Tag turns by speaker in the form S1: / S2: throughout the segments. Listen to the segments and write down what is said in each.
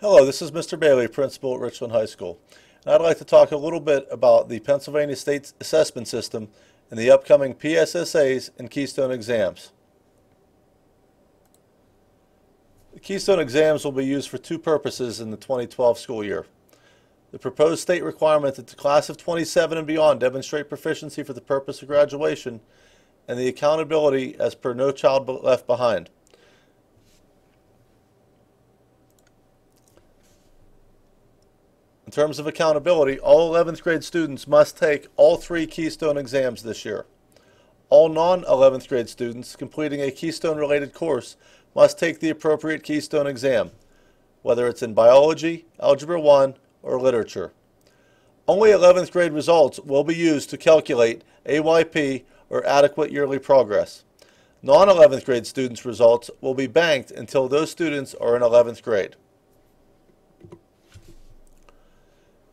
S1: Hello, this is Mr. Bailey, Principal at Richland High School. And I'd like to talk a little bit about the Pennsylvania State Assessment System and the upcoming PSSAs and Keystone exams. The Keystone exams will be used for two purposes in the 2012 school year. The proposed state requirement that the class of 27 and beyond demonstrate proficiency for the purpose of graduation, and the accountability as per No Child Left Behind. In terms of accountability, all 11th grade students must take all three Keystone exams this year. All non-11th grade students completing a Keystone-related course must take the appropriate Keystone exam, whether it's in biology, Algebra 1, or literature. Only 11th grade results will be used to calculate AYP, or adequate yearly progress. Non-11th grade students' results will be banked until those students are in 11th grade.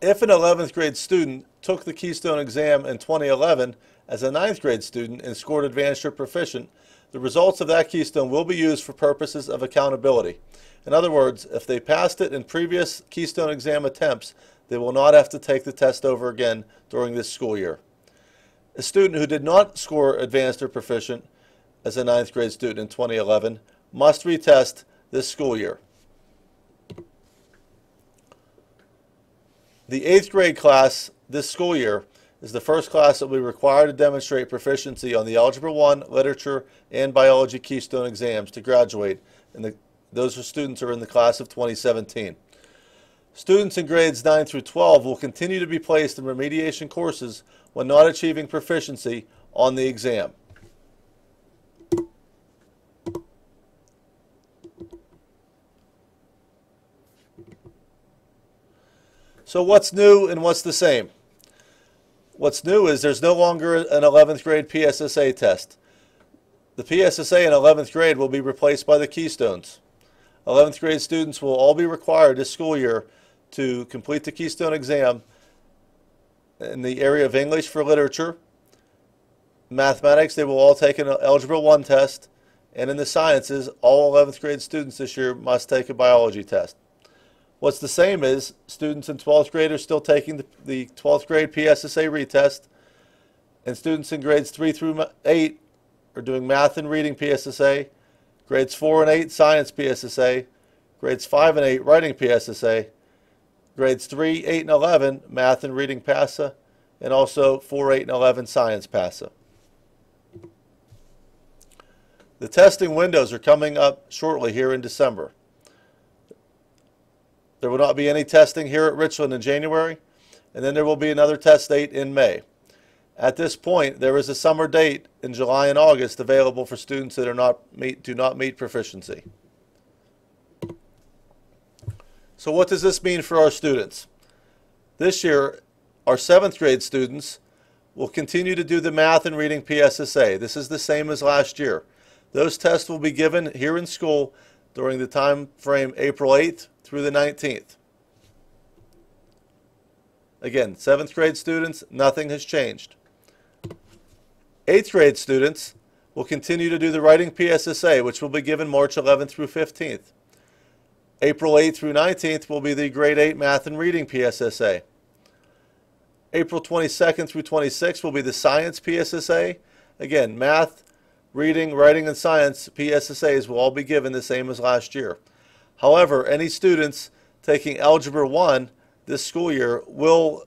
S1: If an 11th grade student took the Keystone exam in 2011 as a 9th grade student and scored advanced or proficient, the results of that Keystone will be used for purposes of accountability. In other words, if they passed it in previous Keystone exam attempts, they will not have to take the test over again during this school year. A student who did not score advanced or proficient as a 9th grade student in 2011 must retest this school year. The 8th grade class this school year is the first class that will be required to demonstrate proficiency on the Algebra 1, Literature, and Biology Keystone exams to graduate, and those students are in the class of 2017. Students in grades 9 through 12 will continue to be placed in remediation courses when not achieving proficiency on the exam. So what's new and what's the same? What's new is there's no longer an 11th grade PSSA test. The PSSA in 11th grade will be replaced by the Keystones. 11th grade students will all be required this school year to complete the Keystone exam in the area of English for literature. Mathematics, they will all take an Algebra 1 test, and in the sciences, all 11th grade students this year must take a biology test. What's the same is students in 12th grade are still taking the 12th grade PSSA retest, and students in grades 3 through 8 are doing math and reading PSSA, grades 4 and 8 science PSSA, grades 5 and 8 writing PSSA, grades 3, 8, and 11 math and reading PASA, and also 4, 8, and 11 science PASA. The testing windows are coming up shortly here in December. There will not be any testing here at Richland in January, and then there will be another test date in May. At this point, there is a summer date in July and August available for students that do not meet proficiency. So what does this mean for our students? This year, our 7th grade students will continue to do the math and reading PSSA. This is the same as last year. Those tests will be given here in school during the time frame April 8th through the 19th. Again, 7th grade students, nothing has changed. 8th grade students will continue to do the writing PSSA, which will be given March 11th through 15th. April 8th through 19th will be the grade 8 math and reading PSSA. April 22nd through 26th will be the science PSSA. Again, math, reading, writing, and science PSSAs will all be given the same as last year. However, any students taking Algebra 1 this school year will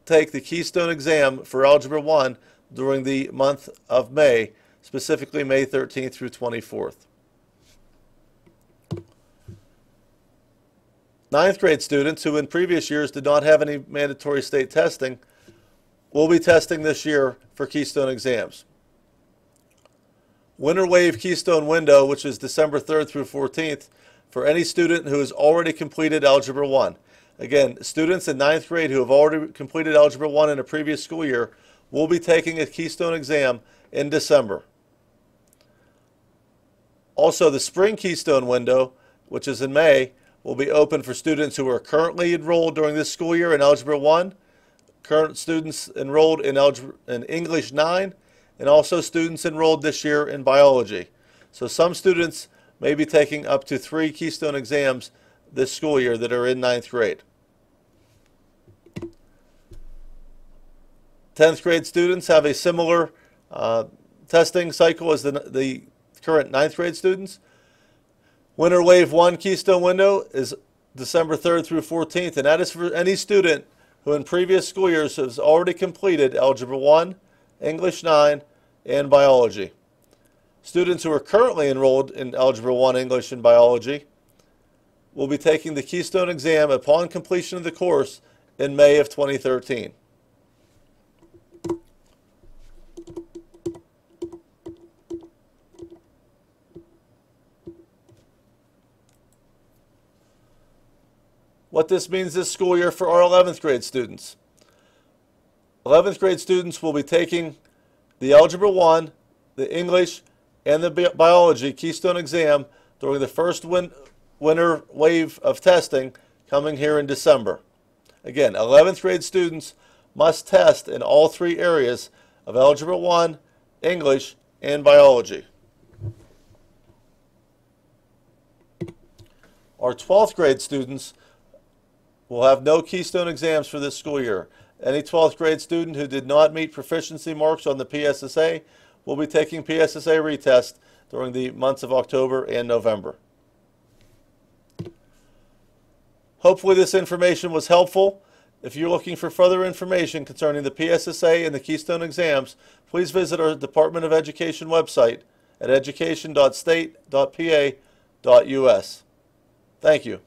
S1: take the Keystone exam for Algebra 1 during the month of May, specifically May 13th through 24th. 9th grade students who in previous years did not have any mandatory state testing will be testing this year for Keystone exams. Winter Wave Keystone window, which is December 3rd through 14th, for any student who has already completed Algebra 1. Again, students in 9th grade who have already completed Algebra 1 in a previous school year will be taking a Keystone exam in December. Also, the Spring Keystone window, which is in May, will be open for students who are currently enrolled during this school year in Algebra 1, current students enrolled in English 9, and also students enrolled this year in biology. So some students may be taking up to 3 Keystone exams this school year that are in ninth grade. 10th grade students have a similar testing cycle as the current ninth grade students. Winter Wave 1 Keystone window is December 3rd through 14th, and that is for any student who in previous school years has already completed Algebra 1, English 9, and Biology. Students who are currently enrolled in Algebra 1, English, and Biology will be taking the Keystone exam upon completion of the course in May of 2013. What this means this school year for our 11th grade students. 11th grade students will be taking the Algebra 1, the English, and the Biology Keystone exam during the first winter wave of testing coming here in December. Again, 11th grade students must test in all three areas of Algebra 1, English, and Biology. Our 12th grade students will have no Keystone exams for this school year. Any 12th grade student who did not meet proficiency marks on the PSSA will be taking PSSA retest during the months of October and November. Hopefully this information was helpful. If you're looking for further information concerning the PSSA and the Keystone exams, please visit our Department of Education website at education.state.pa.us. Thank you.